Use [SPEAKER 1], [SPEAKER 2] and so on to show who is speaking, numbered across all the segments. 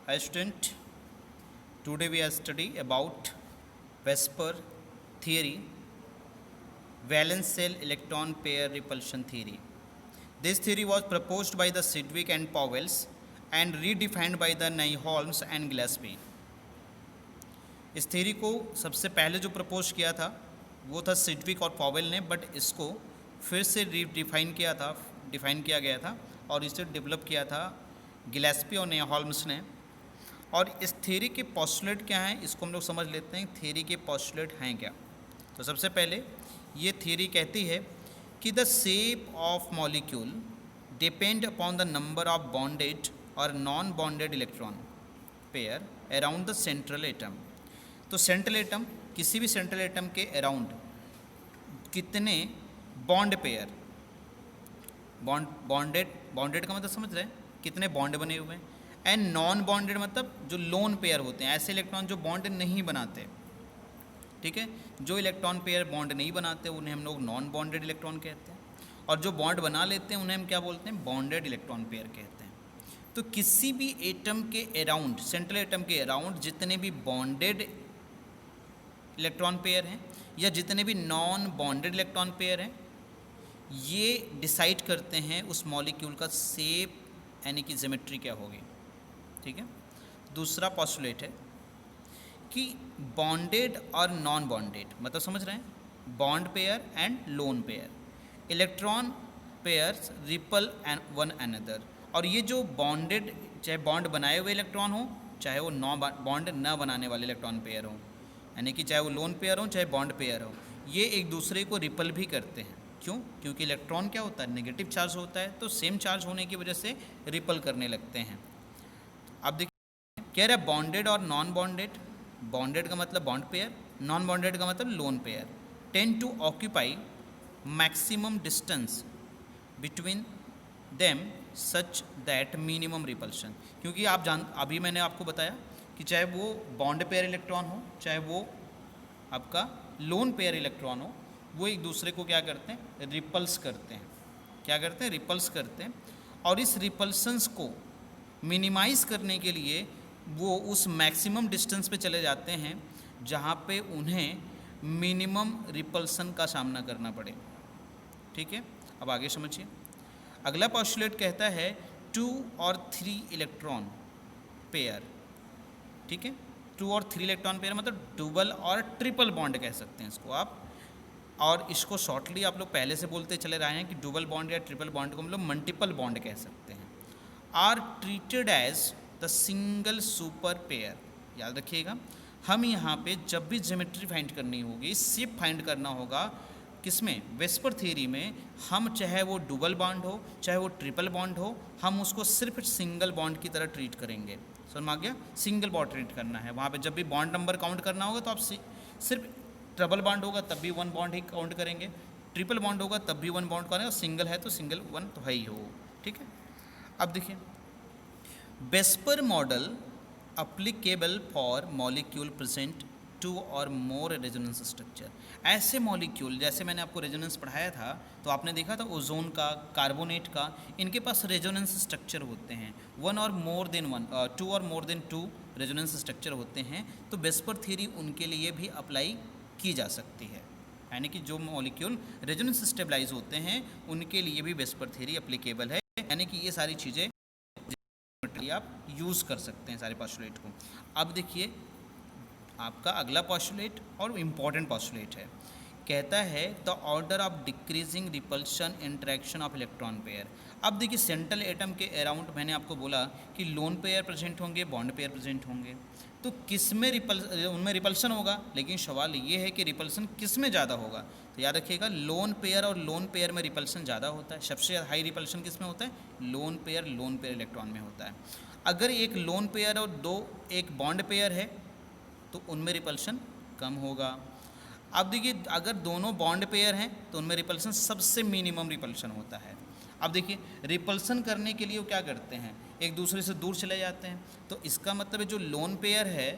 [SPEAKER 1] Hi student, today we are study about VSEPR theory, valence shell electron pair repulsion theory. This theory was proposed by the Sidgwick and Powells and redefined by the Nyholms and Gillespie. इस theory को सबसे पहले जो propose किया था वो था Sidgwick और पॉवेल ने, बट इसको फिर से डिफाइन किया गया था और इसे डेवलप किया था गिलेस्पी और न्यूहोल्म्स ने। और इस थ्योरी के पोस्टुलेट क्या हैं इसको हम लोग समझ लेते हैं। थ्योरी के पोस्टुलेट हैं क्या? तो सबसे पहले ये थ्योरी कहती है कि the shape of molecule depend upon the number of bonded और non bonded electron pair around the central atom. तो सेंट्रल एटम, किसी भी सेंट्रल एटम के अराउंड कितने बॉन्ड पेयर, बॉन्डेड का मतलब समझ रहे हैं कितने बॉन्ड बने हुए हैं, एंड नॉन बॉन्डेड मतलब जो लोन पेयर होते हैं, ऐसे इलेक्ट्रॉन जो बॉन्ड नहीं बनाते। ठीक है, जो इलेक्ट्रॉन पेयर बॉन्ड नहीं बनाते उन्हें हम लोग नॉन बॉन्डेड इलेक्ट्रॉन कहते हैं, और जो बॉन्ड बना लेते हैं उन्हें हम क्या बोलते हैं? बॉन्डेड इलेक्ट्रॉन पेयर कहते हैं। तो किसी भी एटम के अराउंड, सेंट्रल एटम के अराउंड जितने भी बॉन्डेड इलेक्ट्रॉन पेयर हैं या जितने भी नॉन बॉन्डेड इलेक्ट्रॉन पेयर हैं, ये डिसाइड करते हैं उस मॉलिक्यूल का शेप यानी कि ज्योमेट्री क्या होगी। ठीक है। दूसरा पोस्टुलेट है कि बॉन्डेड और नॉन बॉन्डेड मतलब समझ रहे हैं, bond pair and lone pair, electron pairs ripple and one another. और ये जो बॉन्डेड, चाहे बॉन्ड बनाए हुए इलेक्ट्रॉन हो, चाहे वो नॉन बॉन्ड न बनाने वाले इलेक्ट्रॉन पेयर हो, यानी कि चाहे वो लोन पेयर हो चाहे बॉन्ड पेयर हो, ये एक दूसरे को रिपल भी करते हैं। क्यों? क्योंकि इलेक्ट्रॉन क्या होता है? नेगेटिव चार्ज होता है, तो सेम चार्ज होने की वजह से रिपल करने लगते हैं। अब देखिए कह रहा है बॉन्डेड और नॉन बॉन्डेड। बॉन्डेड का मतलब बॉन्ड पेयर, नॉन बॉन्डेड का मतलब lone pair tend to occupy maximum distance between them such that minimum repulsion. क्योंकि आप अभी मैंने आपको बताया कि चाहे वो बॉन्ड पेयर इलेक्ट्रॉन हो चाहे वो आपका लोन पेयर इलेक्ट्रॉन हो, वो एक दूसरे को क्या करते हैं? रिपल्स करते हैं। क्या करते हैं? रिपल्स करते हैं। और इस रिपल्सन्स को मिनिमाइज करने के लिए वो उस मैक्सिमम डिस्टेंस पे चले जाते हैं जहाँ पे उन्हें मिनिमम रिपल्सन का सामना करना पड़े। ठीक है, अब आगे समझिए। अगला पोस्टुलेट कहता है 2 और 3 इलेक्ट्रॉन पेयर। ठीक है, 2 और 3 इलेक्ट्रॉन पेयर मतलब डबल और ट्रिपल बॉन्ड कह सकते हैं इसको आप। और इसको शॉर्टली आप लोग पहले से बोलते चले रहे हैं कि डबल बॉन्ड या ट्रिपल बॉन्ड को हम लोग मल्टीपल बॉन्ड कह सकते हैं। Are treated as the single super pair. याद रखिएगा, हम यहाँ पे जब भी ज्योमेट्री फाइंड करनी होगी, शेप फाइंड करना होगा, किसमें? वेस्पर थ्योरी में, हम चाहे वो डबल बॉन्ड हो चाहे वो ट्रिपल बॉन्ड हो, हम उसको सिर्फ सिंगल बॉन्ड की तरह ट्रीट करेंगे। समझ में आ गया? सिंगल बॉन्ड ट्रीट करना है। वहाँ पे जब भी बॉन्ड नंबर काउंट करना होगा तो आप सिर्फ ट्रिपल बॉन्ड होगा तब भी 1 बॉन्ड ही काउंट करेंगे, ट्रिपल बॉन्ड होगा तब भी 1 बॉन्ड करेंगे, और सिंगल है तो सिंगल 1 तो है ही हो। ठीक है। अब देखिए VSEPR model applicable for molecule present 2 और मोर रेजोनेंस स्ट्रक्चर। ऐसे मॉलिक्यूल, जैसे मैंने आपको रेजोनेंस पढ़ाया था तो आपने देखा था ओजोन का, कार्बोनेट का, इनके पास रेजोनेंस स्ट्रक्चर होते हैं 1 और मोर देन 1, 2 और मोर देन 2 रेजोनेंस स्ट्रक्चर होते हैं। तो वेस्पर थ्योरी उनके लिए भी अप्लाई की जा सकती है, यानी कि जो मॉलिक्यूल रेजोनेंस स्टेबलाइज होते हैं उनके लिए भी वेस्पर थ्योरी अप्लीकेबल है। यानी कि ये सारी चीज़ें आप यूज़ कर सकते हैं सारे पोस्टुलेट को। अब देखिए आपका अगला पोस्टुलेट और इम्पॉर्टेंट पोस्टुलेट है, कहता है the order of decreasing repulsion interaction of electron pair. अब देखिए सेंट्रल एटम के अराउंड मैंने आपको बोला कि लोन पेयर प्रेजेंट होंगे, बॉन्ड पेयर प्रेजेंट होंगे, तो किस में उनमें रिपल्सन होगा। लेकिन सवाल ये है कि रिपल्सन किस में ज़्यादा होगा? तो याद रखिएगा लोन पेयर और लोन पेयर में रिपल्सन ज़्यादा होता है। सबसे हाई रिपल्सन किस में होता है? लोन पेयर इलेक्ट्रॉन में होता है। अगर एक लोन पेयर और एक बॉन्ड पेयर है तो उनमें रिपल्शन कम होगा। अब देखिए अगर दोनों बॉन्ड पेयर हैं तो उनमें रिपल्सन सबसे मिनिमम रिपल्शन होता है। अब देखिए रिपल्सन करने के लिए वो क्या करते हैं? एक दूसरे से दूर चले जाते हैं। तो इसका मतलब है जो लोन पेयर है,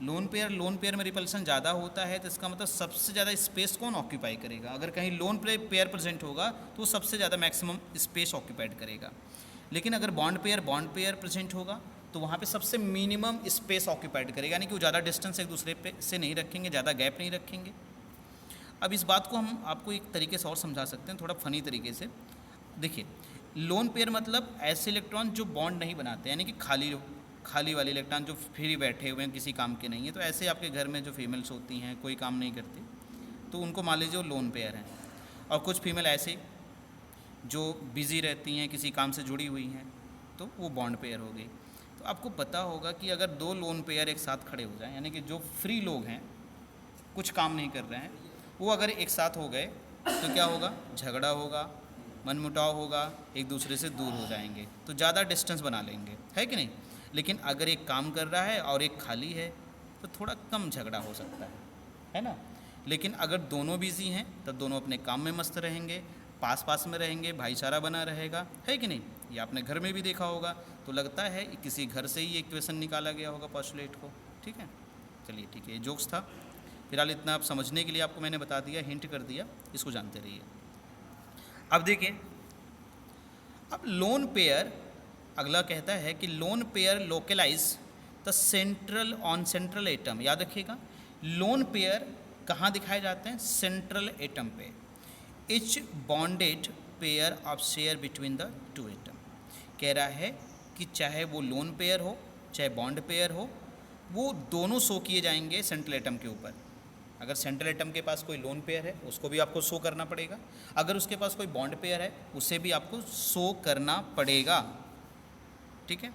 [SPEAKER 1] लोन पेयर में रिपल्सन ज़्यादा होता है, तो इसका मतलब सबसे ज़्यादा स्पेस कौन ऑक्यूपाई करेगा? अगर कहीं लोन पेयर प्रेजेंट होगा तो सबसे ज़्यादा मैक्सिमम स्पेस ऑक्यूपाइड करेगा। लेकिन अगर बॉन्ड पेयर प्रेजेंट होगा तो वहाँ पे सबसे मिनिमम स्पेस ऑक्यूपाइड करेगा, यानी कि वो ज़्यादा डिस्टेंस एक दूसरे पे से नहीं रखेंगे, ज़्यादा गैप नहीं रखेंगे। अब इस बात को हम आपको एक तरीके से और समझा सकते हैं, थोड़ा फनी तरीके से। देखिए, लोन पेयर मतलब ऐसे इलेक्ट्रॉन जो बॉन्ड नहीं बनाते, यानी कि खाली वाले इलेक्ट्रॉन जो फ्री बैठे हुए हैं, किसी काम के नहीं है। तो ऐसे आपके घर में जो फीमेल्स होती हैं, कोई काम नहीं करती, तो उनको मान लीजिए वो लोन पेयर हैं। और कुछ फीमेल ऐसे जो बिज़ी रहती हैं, किसी काम से जुड़ी हुई हैं, तो वो बॉन्ड पेयर हो गई। तो आपको पता होगा कि अगर दो लोन पेयर एक साथ खड़े हो जाएं, यानी कि जो फ्री लोग हैं, कुछ काम नहीं कर रहे हैं, वो अगर एक साथ हो गए तो क्या होगा? झगड़ा होगा, मनमुटाव होगा, एक दूसरे से दूर हो जाएंगे, तो ज़्यादा डिस्टेंस बना लेंगे, है कि नहीं? लेकिन अगर एक काम कर रहा है और एक खाली है तो थोड़ा कम झगड़ा हो सकता है ना? लेकिन अगर दोनों बिजी हैं तब दोनों अपने काम में मस्त रहेंगे, पास पास में रहेंगे, भाईचारा बना रहेगा, है कि नहीं? ये आपने घर में भी देखा होगा। तो लगता है किसी घर से ही एक क्वेश्चन निकाला गया होगा पोस्टुलेट को, ठीक है? चलिए ठीक है, ये जोक्स था। फिलहाल इतना आप समझने के लिए आपको मैंने बता दिया, हिंट कर दिया, इसको जानते रहिए। अब देखिए, अब लोन पेयर अगला कहता है कि lone pair localise the central on central atom. याद रखिएगा, लोन पेयर कहाँ दिखाए जाते हैं? सेंट्रल एटम पे। Etch bonded pair of share between the two atom. कह रहा है कि चाहे वो लोन पेयर हो चाहे बॉन्ड पेयर हो, वो दोनों शो किए जाएंगे सेंट्रल एटम के ऊपर। अगर सेंट्रल एटम के पास कोई लोन पेयर है उसको भी आपको शो करना पड़ेगा, अगर उसके पास कोई बॉन्ड पेयर है उसे भी आपको शो करना पड़ेगा, ठीक है?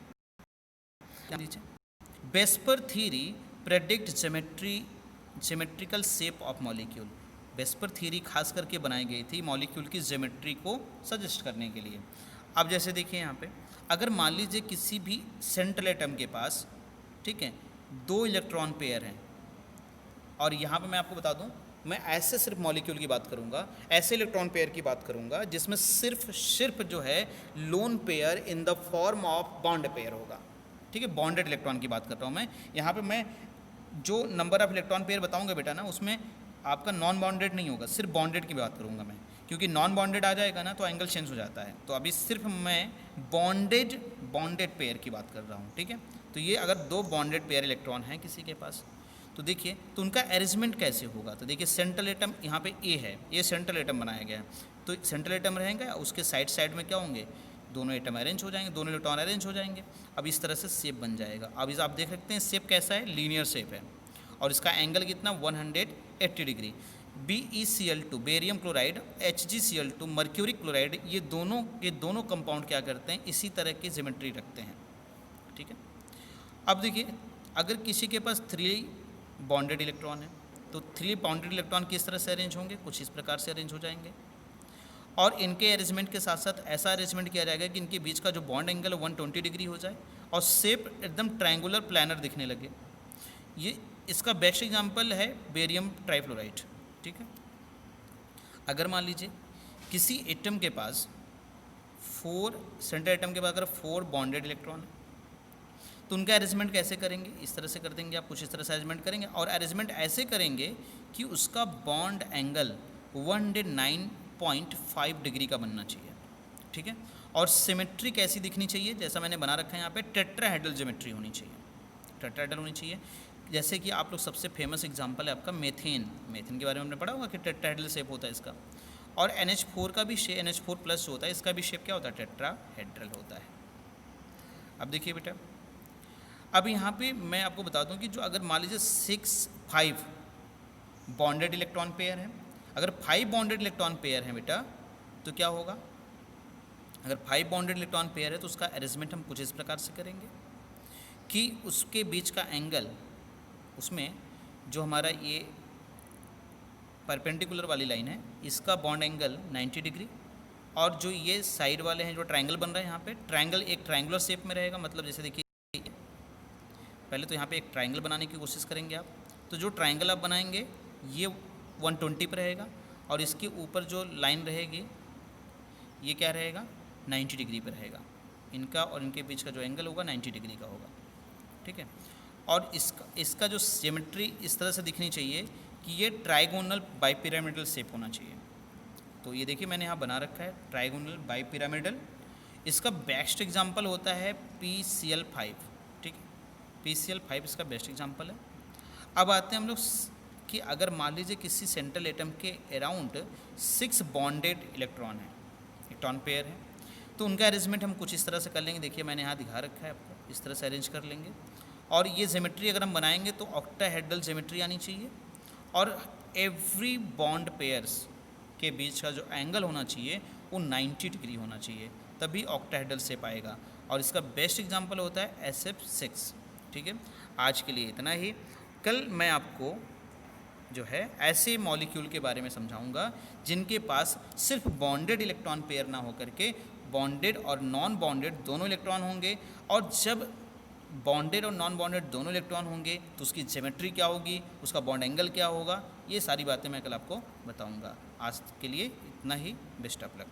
[SPEAKER 1] VSEPR theory predict geometrical shape of molecule. VSEPR theory खास करके बनाई गई थी मॉलिक्यूल की ज्योमेट्री को सजेस्ट करने के लिए। अब जैसे देखिए यहाँ पे, अगर मान लीजिए किसी भी सेंट्रल एटम के पास, ठीक है, दो इलेक्ट्रॉन पेयर हैं, और यहाँ पे मैं आपको बता दूँ, मैं ऐसे सिर्फ मॉलिक्यूल की बात करूँगा, ऐसे इलेक्ट्रॉन पेयर की बात करूँगा जिसमें सिर्फ जो है lone pair in the form of bond pair होगा, ठीक है? बॉन्डेड इलेक्ट्रॉन की बात कर रहा हूँ मैं। यहाँ पे मैं जो नंबर ऑफ इलेक्ट्रॉन पेयर बताऊँगा बेटा ना, उसमें आपका नॉन बॉन्डेड नहीं होगा, सिर्फ बॉन्डेड की बात करूँगा मैं, क्योंकि नॉन बॉन्डेड आ जाएगा ना तो एंगल चेंज हो जाता है। तो अभी सिर्फ मैं बॉन्डेड पेयर की बात कर रहा हूँ, ठीक है? तो ये अगर दो बॉन्डेड पेयर इलेक्ट्रॉन हैं किसी के पास, तो देखिए, तो उनका अरेंजमेंट कैसे होगा? तो देखिए, सेंट्रल एटम यहाँ पे ए है, ये सेंट्रल एटम बनाया गया है, तो सेंट्रल एटम रहेगा, उसके साइड में क्या होंगे? दोनों एटम अरेंज हो जाएंगे, दोनों इलेक्ट्रॉन अरेंज हो जाएंगे। अब इस तरह से शेप बन जाएगा। अब इस आप देख सकते हैं शेप कैसा है? लीनियर शेप है, और इसका एंगल कितना? 180 degree. BeCl2 barium chloride, HgCl2 mercuric chloride, ये दोनों के दोनों कंपाउंड क्या करते हैं? इसी तरह की ज्योमेट्री रखते हैं, ठीक है? अब देखिए, अगर किसी के पास 3 बॉन्डेड इलेक्ट्रॉन है तो 3 बॉन्डेड इलेक्ट्रॉन किस तरह से अरेंज होंगे? कुछ इस प्रकार से अरेंज हो जाएंगे, और इनके अरेंजमेंट के साथ साथ ऐसा अरेंजमेंट किया जाएगा कि इनके बीच का जो बॉन्ड एंगल है 120 डिग्री हो जाए और शेप एकदम ट्रायंगुलर प्लानर दिखने लगे। ये इसका बेस्ट एग्जांपल है बेरियम ट्राइफ्लोराइड, ठीक है? अगर मान लीजिए किसी एटम के पास 4 सेंट्रल एटम के पास अगर 4 बॉन्डेड इलेक्ट्रॉन है, तो उनका अरेंजमेंट कैसे करेंगे? इस तरह से कर देंगे आप, कुछ इस तरह से अरेंजमेंट करेंगे, और अरेंजमेंट ऐसे करेंगे कि उसका बॉन्ड एंगल 109.5 डिग्री का बनना चाहिए, ठीक है? और सिमेट्री कैसी दिखनी चाहिए? जैसा मैंने बना रखा है यहाँ पे, टेट्राहेड्रल ज्योमेट्री होनी चाहिए, टेट्राहेड्रल होनी चाहिए। जैसे कि आप लोग सबसे फेमस एग्जांपल है आपका मेथेन के बारे में हमने पढ़ा होगा कि टेट्राहेड्रल शेप होता है इसका, और NH4 का भी NH4 प्लस जो होता है इसका भी शेप क्या होता है? टेट्राहेड्रल होता है। अब देखिए बेटा, अब यहाँ पे मैं आपको बता दूँ कि जो अगर मान लीजिए 5 बॉन्डेड इलेक्ट्रॉन पेयर है, अगर 5 बॉन्डेड इलेक्ट्रॉन पेयर है बेटा, तो क्या होगा? अगर 5 बॉन्डेड इलेक्ट्रॉन पेयर है तो उसका अरेंजमेंट हम कुछ इस प्रकार से करेंगे कि उसके बीच का एंगल, उसमें जो हमारा ये परपेंडिकुलर वाली लाइन है, इसका बॉन्ड एंगल 90 डिग्री, और जो ये साइड वाले हैं जो ट्रायंगल बन रहा है यहाँ पे, ट्रायंगल एक ट्रायंगुलर शेप में रहेगा। मतलब जैसे देखिए, पहले तो यहाँ पे एक ट्रायंगल बनाने की कोशिश करेंगे आप, तो जो ट्रायंगल आप बनाएंगे ये 120 पर रहेगा, और इसके ऊपर जो लाइन रहेगी ये क्या रहेगा? 90 डिग्री पर रहेगा। इनका और इनके बीच का जो एंगल होगा 90 डिग्री का होगा, ठीक है? और इसका जो ज्योमेट्री इस तरह से दिखनी चाहिए कि ये ट्राइगोनल बाइपिरामिडल शेप होना चाहिए। तो ये देखिए मैंने यहाँ बना रखा है ट्राइगोनल बाइपिरामिडल। इसका बेस्ट एग्जांपल होता है PCl5, PCl5 इसका बेस्ट एग्जांपल है। अब आते हैं हम लोग कि अगर मान लीजिए किसी सेंट्रल एटम के अराउंड 6 बॉन्डेड इलेक्ट्रॉन है, इलेक्ट्रॉन पेयर है, तो उनका अरेंजमेंट हम कुछ इस तरह से कर लेंगे। देखिए मैंने यहाँ दिखा रखा है आपको, इस तरह से अरेंज कर लेंगे। और ये ज्योमेट्री अगर हम बनाएंगे तो ऑक्टाहेड्रल ज्योमेट्री आनी चाहिए, और एवरी बॉन्ड पेयर्स के बीच का जो एंगल होना चाहिए वो 90 डिग्री होना चाहिए, तभी ऑक्टाहेड्रल शेप आएगा। और इसका बेस्ट एग्जांपल होता है SF6। ठीक है, आज के लिए इतना ही। कल मैं आपको जो है ऐसे मॉलिक्यूल के बारे में समझाऊंगा जिनके पास सिर्फ बॉन्डेड इलेक्ट्रॉन पेयर ना होकर के बॉन्डेड और नॉन बॉन्डेड दोनों इलेक्ट्रॉन होंगे। और जब बॉन्डेड और नॉन बॉन्डेड दोनों इलेक्ट्रॉन होंगे तो उसकी ज्योमेट्री क्या होगी, उसका बॉन्ड एंगल क्या होगा, ये सारी बातें मैं कल आपको बताऊंगा। आज के लिए इतना ही। Best of luck.